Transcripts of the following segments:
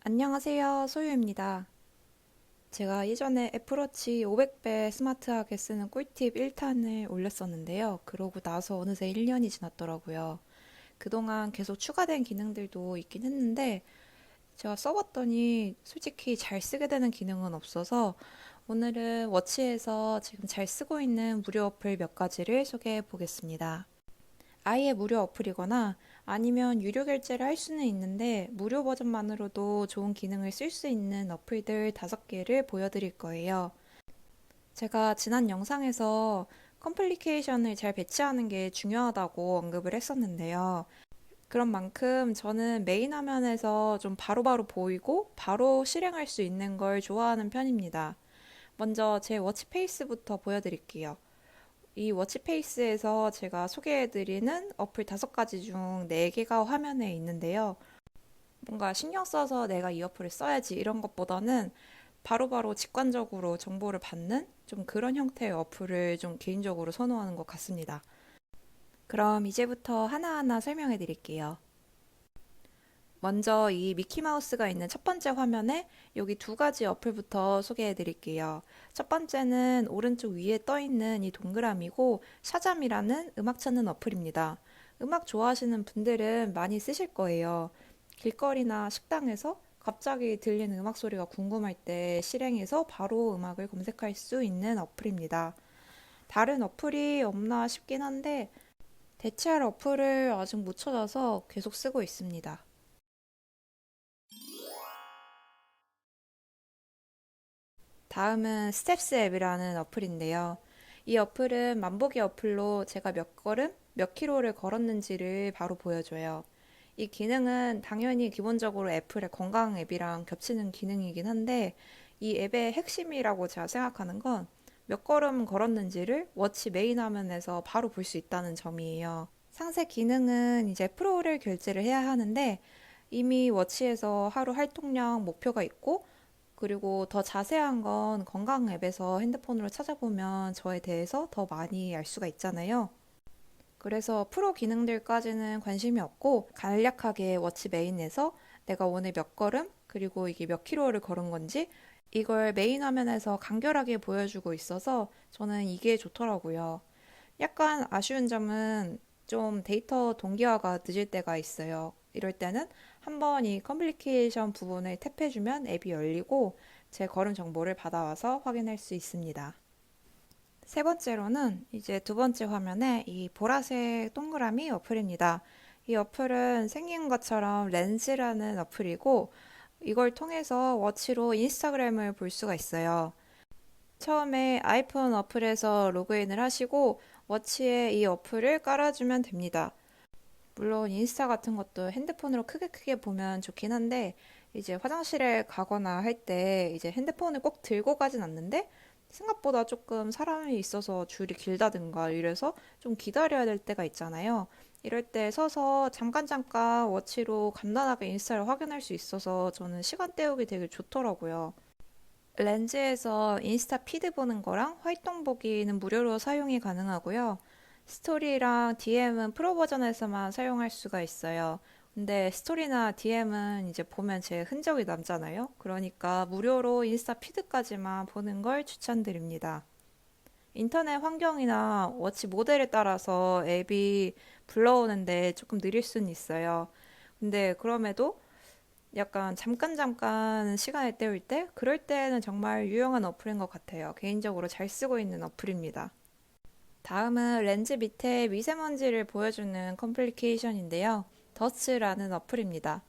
안녕하세요. 소유입니다. 제가 예전에 애플워치 500배 스마트하게 쓰는 꿀팁 1탄을 올렸었는데요. 그러고 나서 어느새 1년이 지났더라고요. 그동안 계속 추가된 기능들도 있긴 했는데 제가 써봤더니 솔직히 잘 쓰게 되는 기능은 없어서 오늘은 워치에서 지금 잘 쓰고 있는 무료 어플 몇 가지를 소개해 보겠습니다. 아예 무료 어플이거나 아니면 유료 결제를 할 수는 있는데 무료 버전만으로도 좋은 기능을 쓸 수 있는 어플들 5개를 보여드릴 거예요. 제가 지난 영상에서 컴플리케이션을 잘 배치하는 게 중요하다고 언급을 했었는데요. 그런 만큼 저는 메인 화면에서 좀 바로바로 보이고 바로 실행할 수 있는 걸 좋아하는 편입니다. 먼저 제 워치페이스부터 보여드릴게요. 이 워치페이스에서 제가 소개해드리는 어플 5가지 중 4개가 화면에 있는데요. 뭔가 신경 써서 내가 이 어플을 써야지 이런 것보다는 바로바로 직관적으로 정보를 받는 좀 그런 형태의 어플을 좀 개인적으로 선호하는 것 같습니다. 그럼 이제부터 하나하나 설명해 드릴게요. 먼저 이 미키마우스가 있는 첫 번째 화면에 여기 2가지 어플부터 소개해 드릴게요. 첫 번째는 오른쪽 위에 떠 있는 이 동그라미고 샤잠이라는 음악 찾는 어플입니다. 음악 좋아하시는 분들은 많이 쓰실 거예요. 길거리나 식당에서 갑자기 들리는 음악 소리가 궁금할 때 실행해서 바로 음악을 검색할 수 있는 어플입니다. 다른 어플이 없나 싶긴 한데 대체할 어플을 아직 못 찾아서 계속 쓰고 있습니다. 다음은 스텝스 앱이라는 어플인데요. 이 어플은 만보기 어플로 제가 몇 걸음, 몇 킬로를 걸었는지를 바로 보여줘요. 이 기능은 당연히 기본적으로 애플의 건강 앱이랑 겹치는 기능이긴 한데 이 앱의 핵심이라고 제가 생각하는 건 몇 걸음 걸었는지를 워치 메인 화면에서 바로 볼 수 있다는 점이에요. 상세 기능은 이제 프로를 결제를 해야 하는데 이미 워치에서 하루 활동량 목표가 있고 그리고 더 자세한 건 건강 앱에서 핸드폰으로 찾아보면 저에 대해서 더 많이 알 수가 있잖아요. 그래서 프로 기능들까지는 관심이 없고 간략하게 워치 메인에서 내가 오늘 몇 걸음 그리고 이게 몇 킬로를 걸은 건지 이걸 메인 화면에서 간결하게 보여주고 있어서 저는 이게 좋더라고요. 약간 아쉬운 점은 좀 데이터 동기화가 늦을 때가 있어요. 이럴 때는 한번 이 커뮤니케이션 부분을 탭해주면 앱이 열리고 제 걸음 정보를 받아와서 확인할 수 있습니다. 세 번째로는 이제 2번째 화면에 이 보라색 동그라미 어플입니다. 이 어플은 생긴 것처럼 렌즈라는 어플이고 이걸 통해서 워치로 인스타그램을 볼 수가 있어요. 처음에 아이폰 어플에서 로그인을 하시고 워치에 이 어플을 깔아주면 됩니다. 물론 인스타 같은 것도 핸드폰으로 크게 보면 좋긴 한데 이제 화장실에 가거나 할 때 이제 핸드폰을 꼭 들고 가진 않는데 생각보다 조금 사람이 있어서 줄이 길다든가 이래서 좀 기다려야 될 때가 있잖아요. 이럴 때 서서 잠깐 워치로 간단하게 인스타를 확인할 수 있어서 저는 시간 때우기 되게 좋더라고요. 렌즈에서 인스타 피드 보는 거랑 활동 보기는 무료로 사용이 가능하고요. 스토리랑 DM은 프로 버전에서만 사용할 수가 있어요. 근데 스토리나 DM은 이제 보면 제 흔적이 남잖아요. 그러니까 무료로 인스타 피드까지만 보는 걸 추천드립니다. 인터넷 환경이나 워치 모델에 따라서 앱이 불러오는데 조금 느릴 수는 있어요. 근데 그럼에도 약간 잠깐 시간을 때울 때 그럴 때는 정말 유용한 어플인 것 같아요. 개인적으로 잘 쓰고 있는 어플입니다. 다음은 렌즈 밑에 미세먼지를 보여주는 컴플리케이션인데요. 더츠라는 어플입니다.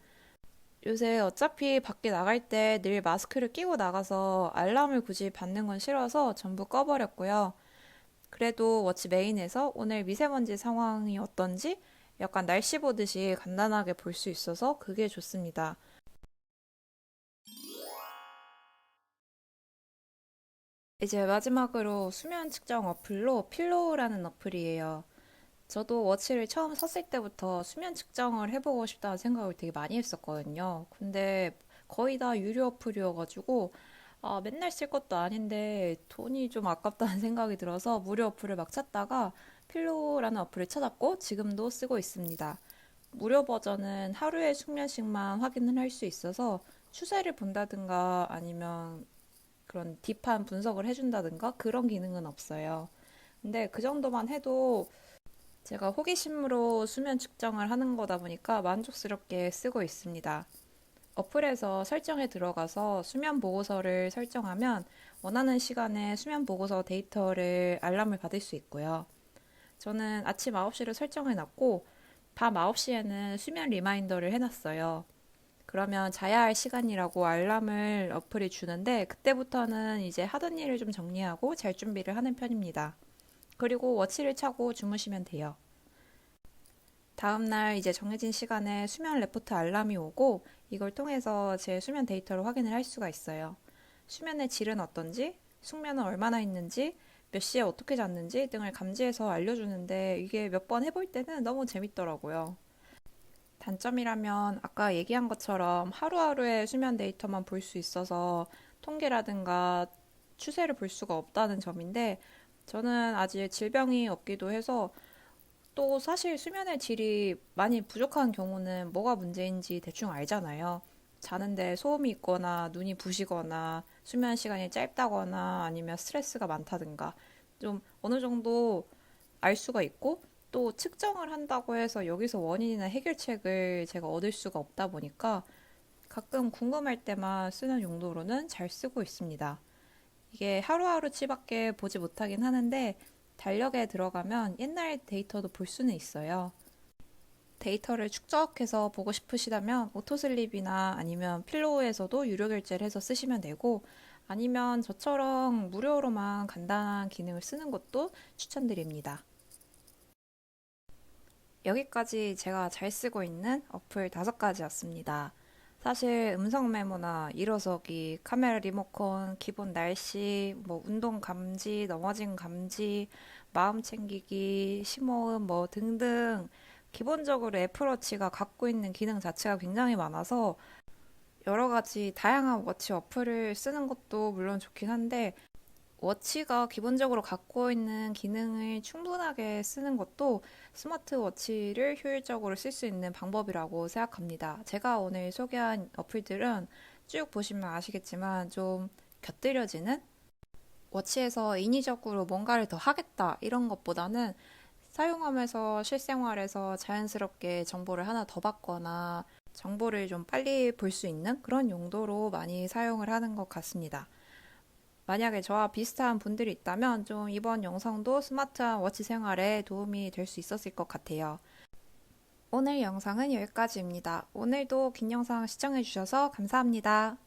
요새 어차피 밖에 나갈 때 늘 마스크를 끼고 나가서 알람을 굳이 받는 건 싫어서 전부 꺼버렸고요. 그래도 워치 메인에서 오늘 미세먼지 상황이 어떤지 약간 날씨 보듯이 간단하게 볼 수 있어서 그게 좋습니다. 이제 마지막으로 수면 측정 어플로 필로우라는 어플이에요. 저도 워치를 처음 샀을 때부터 수면 측정을 해보고 싶다는 생각을 되게 많이 했었거든요. 근데 거의 다 유료 어플이어가지고 맨날 쓸 것도 아닌데 돈이 좀 아깝다는 생각이 들어서 무료 어플을 막 찾다가 필로우라는 어플을 찾았고 지금도 쓰고 있습니다. 무료 버전은 하루에 숙면식만 확인을 할 수 있어서 추세를 본다든가 아니면 그런 딥한 분석을 해준다든가 그런 기능은 없어요. 근데 그 정도만 해도 제가 호기심으로 수면 측정을 하는 거다 보니까 만족스럽게 쓰고 있습니다. 어플에서 설정에 들어가서 수면 보고서를 설정하면 원하는 시간에 수면 보고서 데이터를 알람을 받을 수 있고요. 저는 아침 9시를 설정해 놨고 밤 9시에는 수면 리마인더를 해놨어요. 그러면 자야 할 시간이라고 알람을 어플이 주는데 그때부터는 이제 하던 일을 좀 정리하고 잘 준비를 하는 편입니다. 그리고 워치를 차고 주무시면 돼요. 다음날 이제 정해진 시간에 수면 레포트 알람이 오고 이걸 통해서 제 수면 데이터를 확인을 할 수가 있어요. 수면의 질은 어떤지, 숙면은 얼마나 있는지, 몇 시에 어떻게 잤는지 등을 감지해서 알려주는데 이게 몇 번 해볼 때는 너무 재밌더라고요. 단점이라면 아까 얘기한 것처럼 하루하루의 수면 데이터만 볼 수 있어서 통계라든가 추세를 볼 수가 없다는 점인데 저는 아직 질병이 없기도 해서 또 사실 수면의 질이 많이 부족한 경우는 뭐가 문제인지 대충 알잖아요. 자는데 소음이 있거나 눈이 부시거나 수면 시간이 짧다거나 아니면 스트레스가 많다든가 좀 어느 정도 알 수가 있고 또 측정을 한다고 해서 여기서 원인이나 해결책을 제가 얻을 수가 없다 보니까 가끔 궁금할 때만 쓰는 용도로는 잘 쓰고 있습니다. 이게 하루하루치밖에 보지 못하긴 하는데 달력에 들어가면 옛날 데이터도 볼 수는 있어요. 데이터를 축적해서 보고 싶으시다면 오토슬립이나 아니면 필로우에서도 유료 결제를 해서 쓰시면 되고 아니면 저처럼 무료로만 간단한 기능을 쓰는 것도 추천드립니다. 여기까지 제가 잘 쓰고 있는 어플 5가지였습니다. 사실 음성 메모나 일어서기, 카메라 리모컨, 기본 날씨, 뭐 운동 감지, 넘어진 감지, 마음 챙기기, 심호흡 뭐 등등 기본적으로 애플워치가 갖고 있는 기능 자체가 굉장히 많아서 여러 가지 다양한 워치 어플을 쓰는 것도 물론 좋긴 한데 워치가 기본적으로 갖고 있는 기능을 충분하게 쓰는 것도 스마트워치를 효율적으로 쓸 수 있는 방법이라고 생각합니다. 제가 오늘 소개한 어플들은 쭉 보시면 아시겠지만 좀 곁들여지는 워치에서 인위적으로 뭔가를 더 하겠다 이런 것보다는 사용하면서 실생활에서 자연스럽게 정보를 하나 더 받거나 정보를 좀 빨리 볼 수 있는 그런 용도로 많이 사용을 하는 것 같습니다. 만약에 저와 비슷한 분들이 있다면 좀 이번 영상도 스마트한 워치 생활에 도움이 될 수 있었을 것 같아요. 오늘 영상은 여기까지입니다. 오늘도 긴 영상 시청해주셔서 감사합니다.